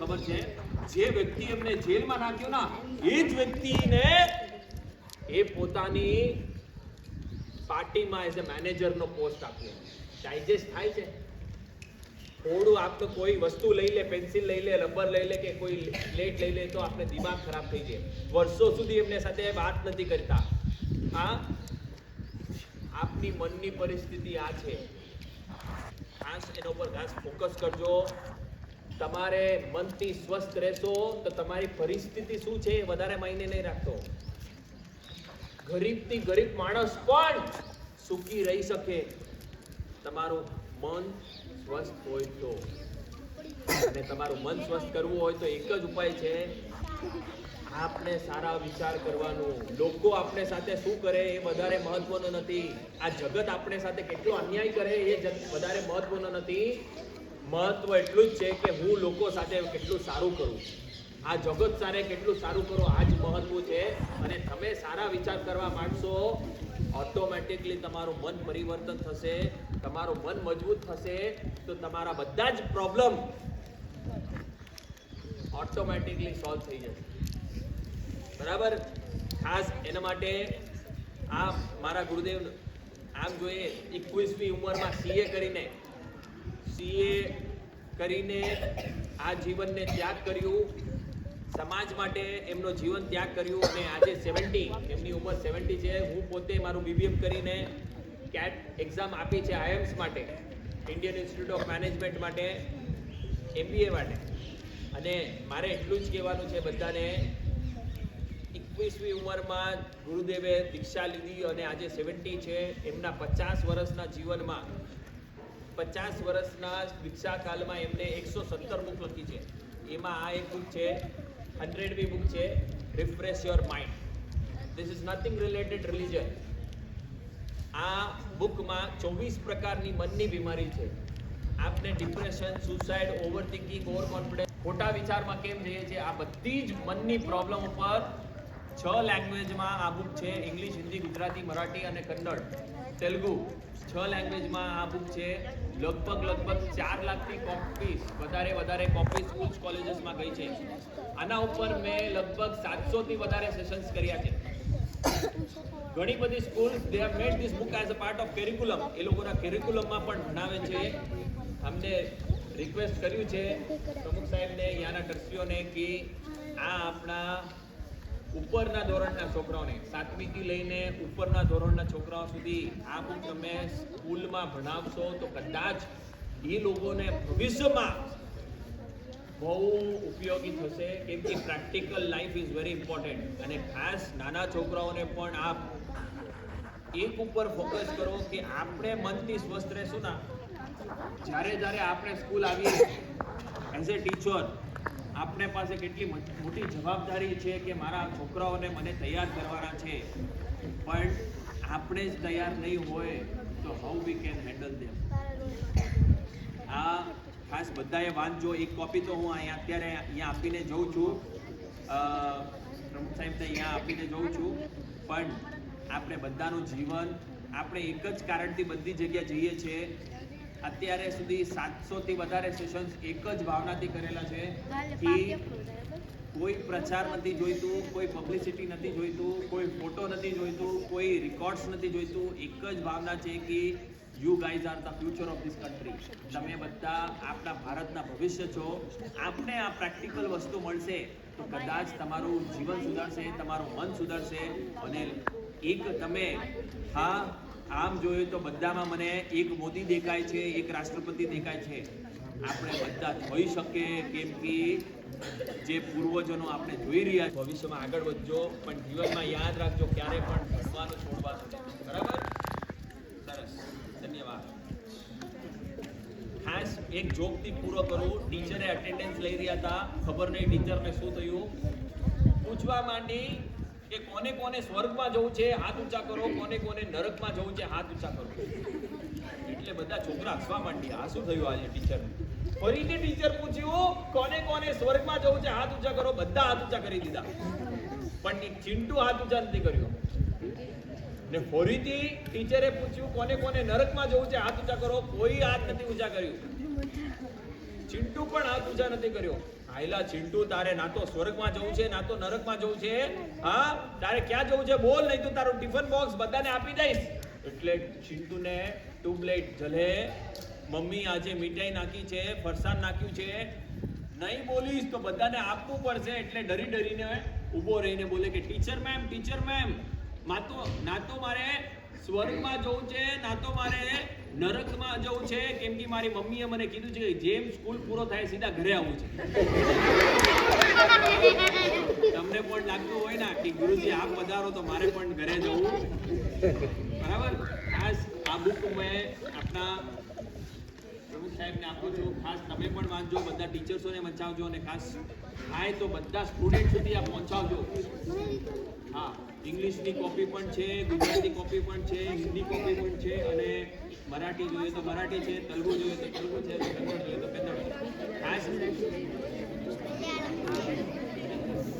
ખબર છે? જે વ્યક્તિ એમને જેલમાં નાખ્યો ના, એ જ વ્યક્તિને એ પોતાની પાર્ટીમાં એઝ અ મેનેજરનો પોસ્ટ આપ્યો. ડાયજેસ્ટ થાય છે? થોડું આપણે કોઈ વસ્તુ લઈ લે, પેન્સિલ લઈ લે, રબર લઈ લે કે કોઈ પ્લેટ લઈ લે તો આપણે દિમાગ ખરાબ થઈ જાય. વર્ષો સુધી એમને સાથે વાત નથી કરતા. હા, આપની મનની પરિસ્થિતિ આ છે. ખાસ એના ઉપર ખાસ ફોકસ કરજો. તમારે મનથી સ્વસ્થ રહેશો તો તમારી પરિસ્થિતિ શું છે એ વધારે માયને નહીં રાખતો. ગરીબથી ગરીબ માણસ પણ સુખી રહી શકે, તમારું મન સ્વસ્થ હોય તો. અને તમારું મન સ્વસ્થ કરવું હોય તો એક જ ઉપાય છે, આપણે સારા વિચાર કરવાનું. લોકો આપણે સાથે શું કરે એ વધારે મહત્વનું નથી. આ જગત આપણે સાથે કેટલો અન્યાય કરે એ વધારે મહત્વનું નથી. મહત્વ એટલું જ છે કે હું લોકો સાથે કેટલું સારું કરું. આ જગત સાથે કેટલું સારું કરો આ જ મહત્વ છે. અને તમે સારા વિચાર કરવા માંડશો, ઓટોમેટિકલી તમારું મન પરિવર્તન થશે. તમારું મન મજબૂત થશે તો તમારા બધા જ પ્રોબ્લેમ ઓટોમેટિકલી સોલ્વ થઈ જશે. બરાબર? ખાસ એના માટે આ મારા ગુરુદેવ આમ જોઈએ 21મી ઉંમરમાં સીએ કરીને આ જીવનને ત્યાગ કર્યું, સમાજ માટે એમનો જીવન ત્યાગ કર્યું. અને આજે 70, એમની ઉંમર 70 છે. હું પોતે મારું બીબીએમ કરીને કેટ એક્ઝામ આપી છે, આઈએમ્સ માટે, ઇન્ડિયન ઇન્સ્ટિટ્યૂટ ઓફ મેનેજમેન્ટ માટે, એમબીએ માટે. અને મારે એટલું જ કહેવાનું છે બધાને, 21મી ઉંમરમાં ગુરુદેવે દીક્ષા લીધી અને આજે 70 છે. એમના 50 વર્ષના જીવનમાં, 50 વર્ષના દીક્ષા કાલમાં એમને 117 બુક લખી છે. એમાં આ એક બુક છે, 100મી બુક છે, refresh your mind. This is nothing related religion. આ બુકમાં 24 પ્રકારની મનની બીમારી છે. આપને depression, suicide, over thinking, over confidence, ખોટા વિચારમાં કેમ જઈએ છીએ, આ બધી જ મનની પ્રોબ્લેમ ઉપર 6 લેંગ્વેજમાં આ બુક છે. ઇંગ્લિશ, હિન્દી, ગુજરાતી, મરાઠી અને કન્નડ, તેલુગુ, 6 લેંગ્વેજમાં આ બુક છે. લગભગ 4 લાખથી કોપીઝ, વધારે કોપી સ્કૂલ્સ, કોલેજીસમાં ગઈ છે. આના ઉપર મેં લગભગ 700થી વધારે સેશન્સ કર્યા છે. ઘણી બધી schools they have made this book as a part of curriculum. એ લોકોના કેરિક્યુલમમાં પણ ભણાવે છે. અમને રિક્વેસ્ટ કર્યું છે પ્રમુખ સાહેબને, યાના ટ્રસ્ટીઓને, કે આ આપણા ઉપરના ધોરણના છોકરાઓને, 7મી થી લઈને ઉપરના ધોરણના છોકરાઓ સુધી આ બુક તમે સ્કૂલમાં ભણાવશો તો કદાચ એ લોકોને ભવિષ્યમાં બહુ ઉપયોગી થશે. કેમ કે practical life is very important. અને ખાસ નાના છોકરાઓને પણ આપ એક ઉપર ફોકસ કરો કે આપણે મનથી સ્વસ્થ રહેશું ના, જ્યારે આપણે સ્કૂલ આવીએ એઝ એ ટીચર, આપણે પાસે કેટલી મોટી જવાબદારી છે કે મારા છોકરાઓને મને તૈયાર કરવાના છે. પણ આપણે જ તૈયાર નહીં હોય તો હાઉ વી કેન હેન્ડલ ધેમ. આ ખાસ બધાએ વાંચજો. એક કોપી તો હું અત્યારે અહીંયા આપીને જઉં છું, પ્રમુખ સાહેબને અહીંયા આપીને જઉં છું. પણ આપણે બધાનું જીવન, આપણે એક જ કારણથી બધી જગ્યા જઈએ છીએ. અત્યારે સુધી 700થી વધારે સેશન્સ એક જ ભાવનાથી કરેલા છે કે કોઈ પ્રચાર નથી જોઈતું, કોઈ પબ્લિસિટી નથી જોઈતું, કોઈ ફોટો નથી જોઈતું, કોઈ રેકોર્ડ્સ નથી જોઈતું. એક જ ભાવના છે કે you guys are the future of this country. તમે બધા આપણા ભારતના ભવિષ્ય છો. આપણે આ પ્રેક્ટિકલ વસ્તુ મળશે તો કદાચ તમારું જીવન સુધરશે, તમારું મન સુધરશે. અને એક તમે, હા, આમ જોયું તો બધામાં મને એક મોદી દેખાય છે, એક રાષ્ટ્રપતિ દેખાય છે. આપણે બધા જોઈ શકીએ કેમ કે જે પૂર્વજોનો આપણે જોઈ રહ્યા, ભવિષ્યમાં આગળ વધજો. પણ જીવનમાં યાદ રાખજો, ક્યારે પણ ભણવાનું છોડવાનું નહીં. બરાબર? સરસ, ધન્યવાદ. ખાસ એક જોકથી પૂરો કરું. ટીચરે અટેન્ડન્સ લઈ રહ્યા હતા, ખબર નહીં ટીચરને શું થયું, પૂછવા માંડી કે કોને કોને સ્વર્ગમાં જવું છે હાથ ઊંચા કરો, કોને નરકમાં જવું છે હાથ ઊંચા કરો. એટલે બધા છોકરા હસવા માંડ્યા. આ શું થયું આજે ટીચર? ફરીથી ટીચર પૂછ્યું કોને સ્વર્ગમાં જવું છે હાથ ઊંચા કરો. બધા હાથ ઊંચા કરી દીધા, પણ ચિંટુ હાથ ઊંચા નથી કર્યો. ને ફરીથી ટીચરે પૂછ્યું કોને નરકમાં જવું છે હાથ ઊંચા કરો. કોઈ હાથ નથી ઊંચા કર્યું. ચિંટુ પણ હાથ ઊંચા નથી કર્યો. આયલા ચિંટુ, તારે ના તો સ્વર્ગમાં જવું છે ના તો નરકમાં જવું છે. હા, તારે ક્યાં જવું છે બોલ, નહીં તો તારું ટિફિન બોક્સ બધાને આપી દઈશ. એટલે ચિંટુને ટ્યુબલાઇટ જલે. મમ્મી આજે મીઠાઈ નાખી છે, ફરસાણ નાખ્યું છે, નહીં બોલીશ તો બધાને આપવું પડશે. એટલે ડરી ડરીને ઊભો રહીને બોલે કે ટીચર મેમ, ના તો મારે સ્વર્ગમાં જવું છે ના તો મારે નરકમાં જવું છે, કેમ કે મારી મમ્મીએ મને કીધું છે કે જેમ સ્કૂલ પૂરો થાય સીધા ઘરે આવવું છે. તમને પણ લાગતું હોય ને કે ગુરુજી આપ પધારો તો મારે પણ ઘરે જવું, બરાબર? આ બુક મેં આપણા પ્રમુખ સાહેબને આપું છું. ખાસ તમે પણ વાંચજો, બધા ટીચર્સોને વંચાવજો અને ખાસ થાય તો બધા સ્ટુડન્ટ સુધી આ પહોંચાવજો. હા, ઇંગ્લિશની કોપી પણ છે, ગુજરાતી કોપી પણ છે, હિન્દી કોપી પણ છે, અને મરાઠી જોઈએ તો મરાઠી છે, તેલુગુ જોઈએ તો તેલુગુ છે, કન્નડ જોઈએ તો કન્નડ છે. ખાસ